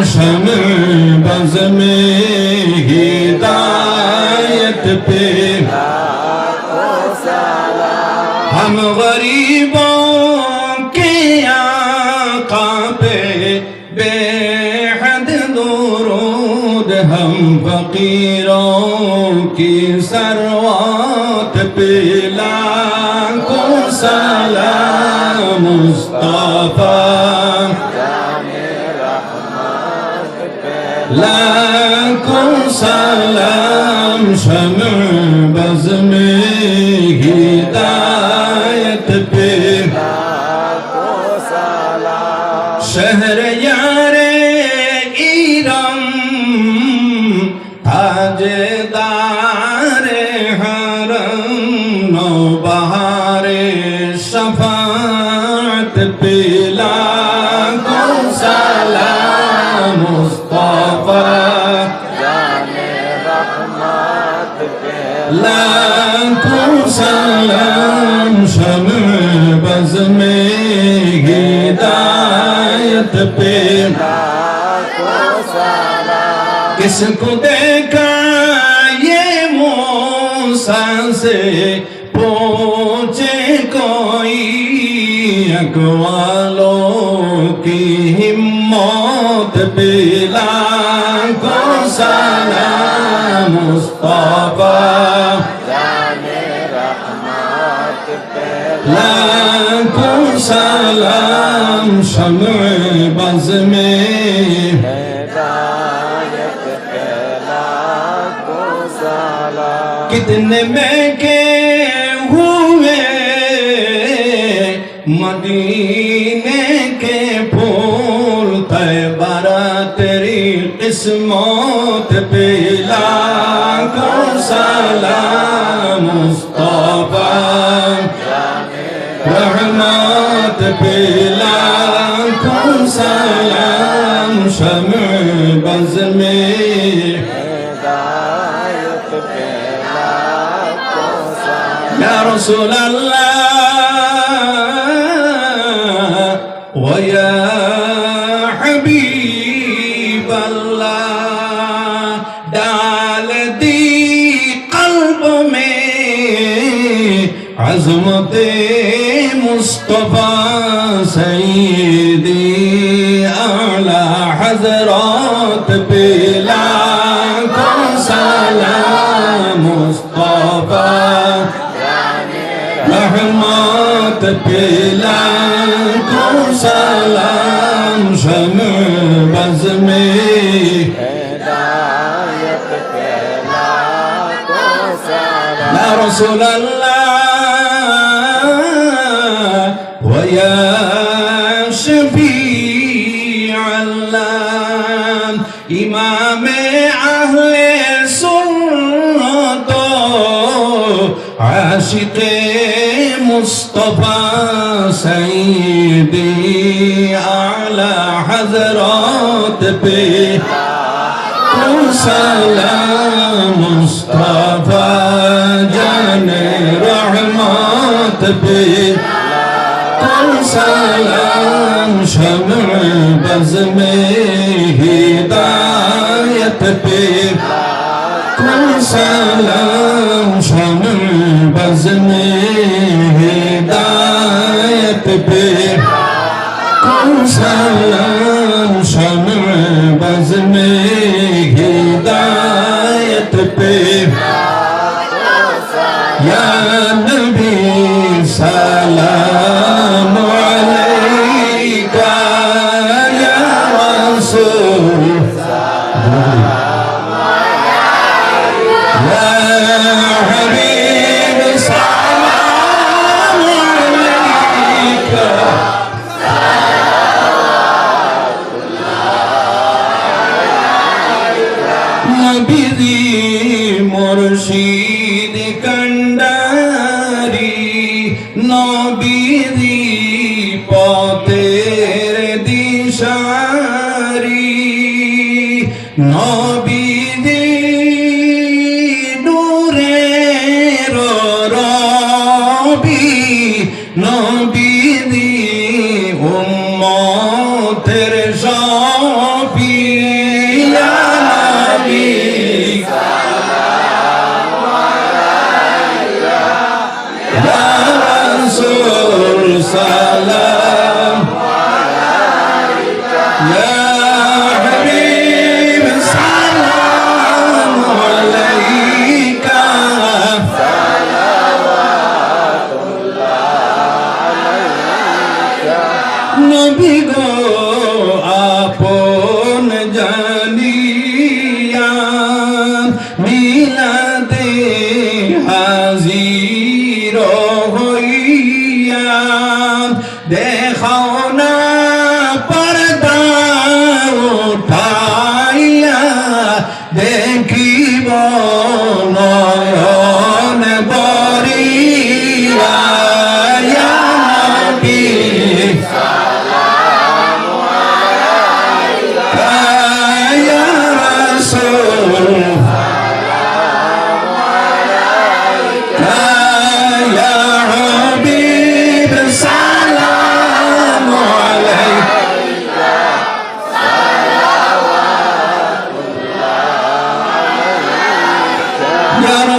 शम्अ buzz में हिदायत पे हम गरीबों के आका पे बेहद दुरूद, हम फकीरों की सरवत पे लाखों सलाम मुस्तफा, लाखों सलाम शम्अ बज़ में हिदायत पे शहर यारे इरम ताजदारे हरम नौबहारे शफाअत पे लाखों सलाम मुस्तफा, लाखों सलाम शम्अ बज़ में हिदायत पे किसको देखा ये मूसा से पूछे कोई, अक़वालों की हिम्मत पे लाखों सलाम मुस्तफा, लाखों सलाम शम्अ बज़ में कितने महके हुए मदीने के फूल, तैबा तेरी किस्मत पे लाखों सलाम मुस्तफा, रहमत पे लाखों सलाम शम्अ बज़ में या रसूल अल्लाह व या हबीब अल्लाह, डाल दी क़ल्ब में अज़मते मुस्तफा सय्यदी आला हज़रत पे लाखों सलाम मुस्तफा, रहमत पे लाखों सलाम शम्अ बज़ में या रसूल अल्लाह व या शफीअ अल्लाह, इमामे अहले सुन्नत आशिक़े मुस्तफा सय्यदी आला हज़रत पे सलाम मुस्तफा, जाने रहमत पे सलाम शम्अ बज़ में हिदायत पे सलाम शम्अ बज़ में हिदायत पे सलाम शम्अ बज़ में हिदायत पे या नबी सलाम अलैका या रसूल या हबीब सलाम अलैका, नबी मुर्शिद कंडारी नबी पतेर दिशारी, नबी नूरे रबी, नबी उम्मतेर शाफी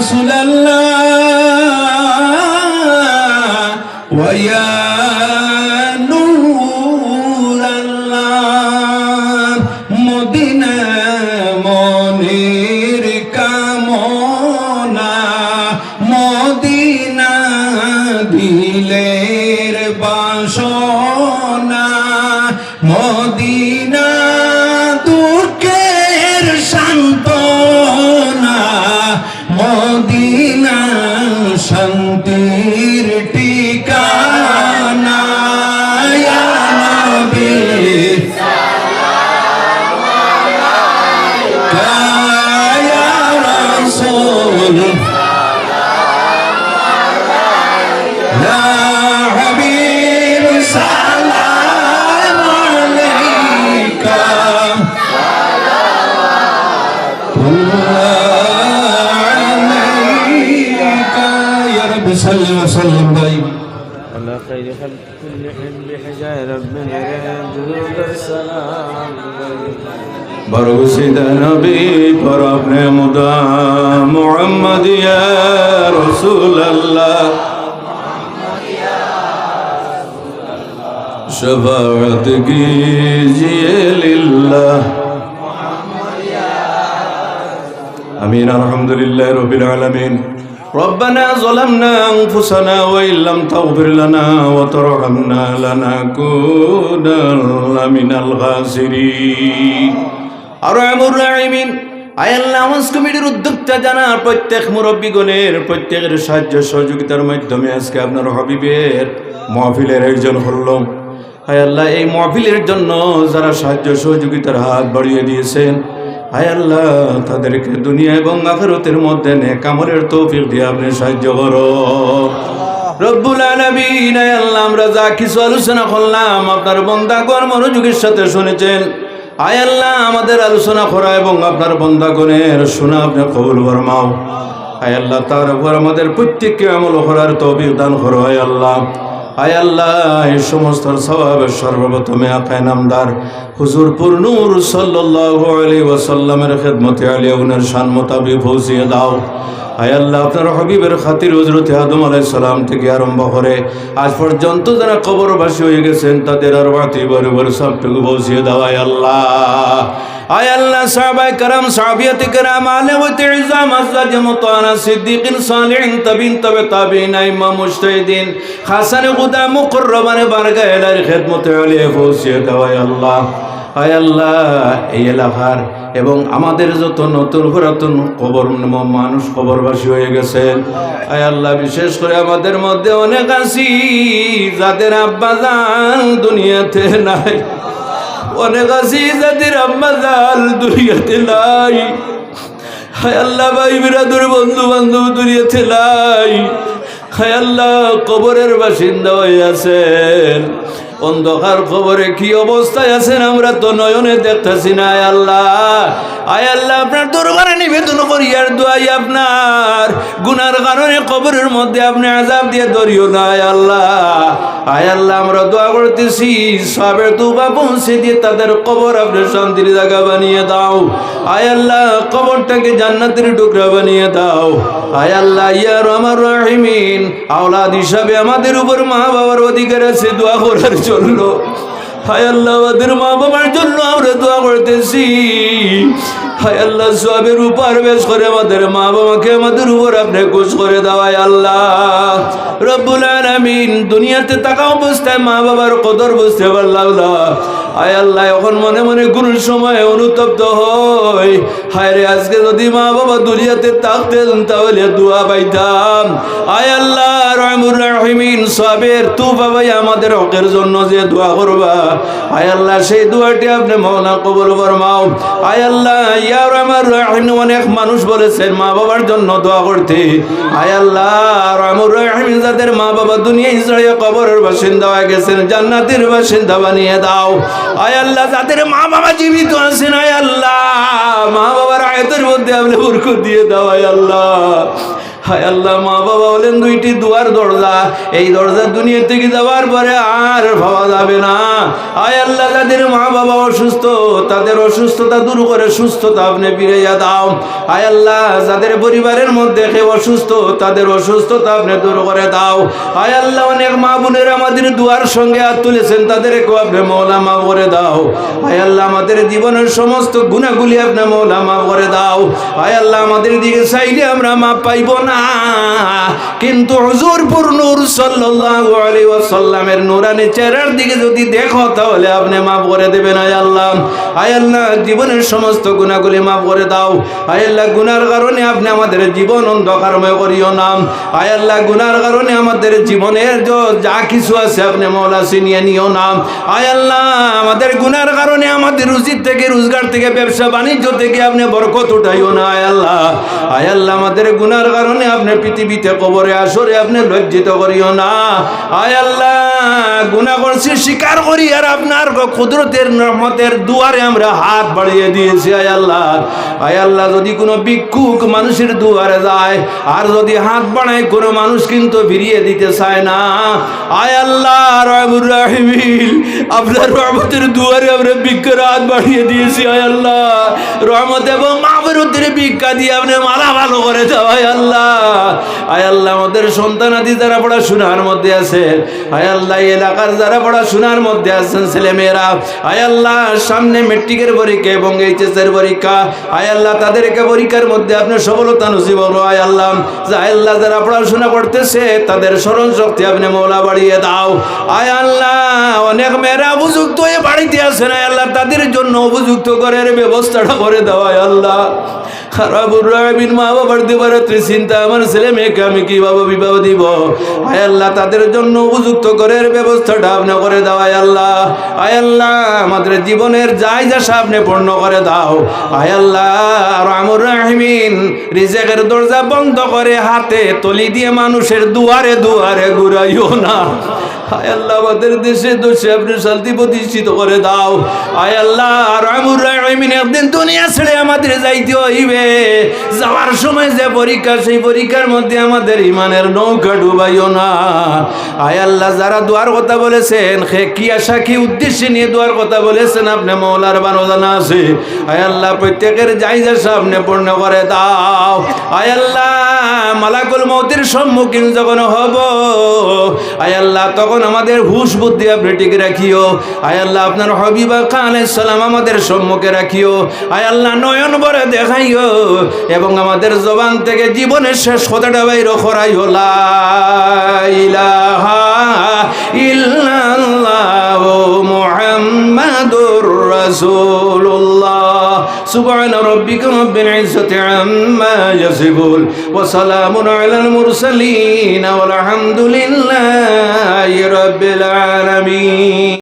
রাসূলাল্লাহ ওয়া ইয়া নূরাল্লাহ মদিনা মনির কামনা মদিনা দিলের বাসনা মদিনা দুঃখের সান্ত্বনা মদিনা শান্তির ঠিকানা ইয়া নবী সালাম আলাইকা ইয়া রাসূল صل وسلم دائما على خير خلق كلهم بحجاه ربنا درود السلام برغسيد نبي برابن مدى محمد يا رسول الله شفاعت کیجئے للہ امين الحمد لله رب العالمين ربنا ظلمنا أنفسنا وإن لم تغفر لنا وترحمنا لنكونن من الخاسرين أرحم الراحمين আয় আল্লাহ আমাজ কমিটির উদ্যোক্তা জানার প্রত্যেক মুরব্বীগণের প্রত্যেকের সাহায্য সহযোগিতার মাধ্যমে আজকে আপনার হাবিবের মাহফিলের আয়োজন হলো। আয় আল্লাহ এই মাহফিলের জন্য যারা সাহায্য সহযোগিতার হাত বাড়িয়ে দিয়েছেন আয় আল্লাহ তাদেরকে দুনিয়া এবং আখিরাতের মধ্যে নেক আমলের তৌফিক দিয়ে আপনি সাহায্য করো রব্বুল আলামিন। আয় আল্লাহ আমরা যা কিছু আলোচনা করলাম আপনার বান্দাগণ মনোযোগের সাথে শুনেছেন। আয় আল্লাহ আমাদের আলোচনা করা এবং আপনার বান্দাগণের শোনা আপনি কবুল ফরমাও। আয় আল্লাহ তার উপর আমাদের প্রত্যেককে আমল করার তৌফিক দান করো। আয় আল্লাহ আয় আল্লাহ এই সমস্ত সওয়াবের সর্বপ্রথমে আকায়ে নামদার হুজুর পুর নূর সাল্লাল্লাহু আলাইহি ওয়াসাল্লামের খিদমতে আলিয়া উনার শান মোতাবেক পৌঁছিয়ে দাও। আয় আল্লাহ আপনার হাবিবের খাতির হযরত আদম আলাইহিস সালাম থেকে আরম্ভ করে আজ পর্যন্ত যারা কবরবাসী হয়ে গেছেন তাদের আরওয়াতি বরাবর সবটুকু পৌঁছিয়ে দাও। আয় আল্লাহ আয় আল্লাহ সাহাবায়ে کرام সাহাবিয়াতে کرام আলে ওয়াতে ইজাম আজওয়াজ মুতানা সিদ্দিকিন সালিহিন তাবিন তবে তাবিন ইমাম মুজতাহিদিন হাসান খুদা মুকররমানে বারগাহের খিদমতে আলিয়া পৌঁছিয়ে দাও। আয় আল্লাহ আয় আল্লাহ এই এলাকার এবং আমাদের যত নতুন পুরাতন কবর মানুষ কবরবাসী হয়ে গেছেন আয় আল্লাহ বিশেষ করে আমাদের মধ্যে অনেক আছি যাদের আব্বা জান দুনিয়াতে নাই, অনেক আছি যাদের আম্মা জান দুনিয়াতে নাই। হায় আল্লাহ ভাই বিরাদর বন্ধু বান্ধব দুনিয়াতে নাই। হায় আল্লাহ কবরের বাসিন্দা হয়ে আছেন, অন্ধকার কবরে কি অবস্থায় আছেন আমরা তো নয়নে দেখতেছি না। আয় আল্লাহ আয় আল্লাহ আপনার দরবারে নিবেদন করি আর দোয়াই আপনার গুনার কারণে কবরের মধ্যে আপনি আযাব দিয়ে ধরিও না। আয় আল্লাহ আয় আল্লাহ আমরা দোয়া করতেছি সবের তওবা পৌঁছে দিয়ে তাদের কবর আপনি শান্তির জায়গা বানিয়ে দাও। আয় আল্লাহ কবরটাকে জান্নাতের টুকরা বানিয়ে দাও। আয় আল্লাহ ইয়া রহমান রহিমিন আওলাদ হিসাবে আমাদের উপর মা বাবার অধিকার আছে দোয়া করার জন্য। হায় আল্লাহ আমাদের মা বাবার জন্য আমরা দোয়া করতেছি। হায় আল্লাহ সবের উপর বেশ করে আমাদের মা বাবাকে আমাদের উপর আপনি খুশ করে দাও। আয় আল্লাহ রব্বুল আলামিন দুনিয়াতে থাকা অবস্থায় মা বাবার কদর বুঝতে পারলাম না। আয় আল্লাহ এখন মনে মনে কোন সময় অনুতপ্ত হয়, হায় রে আজকে যদি মা বাবা দুনিয়াতে থাকতেন তাহলে দোয়া পাইতাম। আয় আল্লাহ রহমুর রহিমিন সবের তু বাবাই আমাদের হকের জন্য যে দোয়া করবা আয় আল্লাহ সেই দোয়াটি আপনি মওলা কবুল ফরমাও। আয় আল্লাহ ইয়া রহমান রহিম অনেক মানুষ বলেছেন মা বাবার জন্য দোয়া করতে। আয় আল্লাহ রহমুর রহিম যাদের মা বাবা দুনিয়ায় ছেড়ে কবরের বাসিন্দা হয়ে গেছেন জান্নাতের বাসিন্দা বানিয়ে দাও। আয় আল্লাহ যাদের মা বাবা জীবিত আছেন আয় আল্লাহ মা বাবার আয়াতের মধ্যে আপনি বরকত দিয়ে দাও। আয় আল্লাহ হায় আল্লাহ, মা বাবা হলেন দুইটি দুয়ার দরজা, এই দরজা দুনিয়া থেকে যাওয়ার পরে আর পাওয়া যাবে না। হায় আল্লাহ, যাদের মা বাবা অসুস্থ তাদের অসুস্থতা দূর করে সুস্থতা আপনি ফিরাইয়া দাও। হায় আল্লাহ, যাদের পরিবারের মধ্যে কেউ অসুস্থ তাদের অসুস্থতা আপনি দূর করে দাও। হায় আল্লাহ, অনেক মা বোনের আমাদের দুয়ার সঙ্গে হাত তুলেছেন, তাদেরকেও আপনি মওলা মাফ করে দাও। হায় আল্লাহ, আমাদের জীবনের সমস্ত গুনাহগুলি আপনি মওলা মাফ করে দাও। হায় আল্লাহ, আমাদের দিকে চাইলে আমরা মাপ পাইব না, কিন্তু হুজুরপুর নূর সাল্লাল্লাহু আলাইহি ওয়াসাল্লামের নূরানি চেহারার দিকে যদি দেখো তাহলে আপনি মাফ করে দেবেন। হায় আল্লাহ, হায় আল্লাহ, জীবনের সমস্ত গুনাহগুলি মাফ করে দাও। হায় আল্লাহ, গুনার কারণে আপনি আমাদের জীবন অন্ধকারময় করিও না। হায় আল্লাহ, গুনার কারণে আমাদের জীবনের যা কিছু আছে আপনি মওলা ছিনিয়ে নিও না। হায় আল্লাহ, আমাদের গুনার কারণে আমাদের রুজি থেকে, রোজগার থেকে, ব্যবসা বাণিজ্য থেকে আপনি বরকত উঠাইও না। হায় আল্লাহ, হায় আল্লাহ, আমাদের গুনার কারণে আপনি পৃথিবীতে কবরে আসরে আপনি লজ্জিত করিও না। হায় আল্লাহ, গুনাহ করছি স্বীকার করি আর আপনার কুদরতের রহমতের দুয়ারে আমরা হাত বাড়িয়ে দিয়েছি। হায় আল্লাহ, হায় আল্লাহ, যদি কোনো ভিক্ষুক মানুষের দুয়ারে যায় আর যদি হাত বাড়ায় কোনো মানুষ কিন্তু ফিরিয়ে দিতে চায় না। হায় আল্লাহ রহমুর রাহিমিন, আপনার রহমতের দুয়ারে আমরা ভিক্ষার হাত বাড়িয়ে দিয়েছি। হায় আল্লাহ, রহমত এবং মাগফিরাতের ভিক্ষা দিয়ে আপনি মালা ভালো করে দাও। হায় আল্লাহ, হায় আল্লাহ, আমাদের সন্তানাদি যারা পড়াশোনার মধ্যে আছে, হায় আল্লাহ, এলাকার যারা পড়াশোনার মধ্যে আছেন ছেলেমেয়েরা, হায় আল্লাহ, সামনে মেট্রিকের পরীক্ষা এবং এইচএসের পরীক্ষা, হায় আল্লাহ, তাদেরকে পরীক্ষার মধ্যে আপনি সফলতা নসিব করো। হায় আল্লাহ, হায় আল্লাহ, যারা পড়াশোনা করতেছে তাদের স্মরণ শক্তি আপনি মওলা বাড়িয়ে দাও। হায় আল্লাহ, অনেক মেয়েরা উপযুক্ত হয়ে বাড়িতে আছেন, হায় আল্লাহ, তাদের জন্য উপযুক্ত করার ব্যবস্থাটা করে দাও। হায় আল্লাহ, খারাপুর রাহিমিন, মা বাবার দিবারাত্রি চিন্তা, আমার ছেলে মেয়েকে আমি কিভাবে বিবাহ দিব। হায় আল্লাহ, তাদের জন্য উপযুক্ত করার ব্যবস্থাটা আপনি করে দাও। হায় আল্লাহ, হায় আল্লাহ, আমাদের জীবনের যাই যাশা আপনি পূর্ণ করে দাও। হায় আল্লাহ রহমুর রাহিমিন, রিজিকের দরজা বন্ধ করে হাতে তলি দিয়ে মানুষের দুয়ারে দুয়ারে ঘুরাইও না। হায় আল্লাহ, আমাদের দেশে দোষে আপনি শান্তি প্রতিষ্ঠিত করে দাও। হায় আল্লাহ রহমুর রাহিমিন, একদিন দুনিয়া ছেড়ে আমাদের যাইতে হইবে, যাওয়ার সময় যে পরীক্ষা, সেই পরীক্ষার মধ্যে আমাদের ইমানের নৌকা ডুবাইও না। হায় আল্লাহ, যারা দোয়ার কথা বলেছেন, কি আশা কি উদ্দেশ্যে নিয়ে দোয়ার কথা বলেছেন আপনি মওলার বানো জানা আছে। হায় আল্লাহ, প্রত্যেকের জায়গা আপনি পূর্ণ করে দাও। হায় আল্লাহ, মালাকুল মউতের সম্মুখীন যখন হব, হায় আল্লাহ, তখন আমাদের হুশ বুদ্ধি আপনি ঠিক রাখিও। হায় আল্লাহ, আপনার হাবিব আলাইহিস সালাম আমাদের সম্মুখে রাখিও। হায় আল্লাহ, নয়ন ভরে দেখাইও এবং আমাদের জবান থেকে জীবনের শেষ কথাটা বাইর করাইও। লা ইলাহা ইল্লাল্লাহু মুহাম্মাদুর রাসূলুল্লাহ। সুবহানা রাব্বিকা রাব্বিল ইজ্জাতি আম্মা ইয়াসিফুন ওয়া সালামুন আলাল মুরসালিন ওয়াল হামদুলিল্লাহি রাব্বিল আলামিন।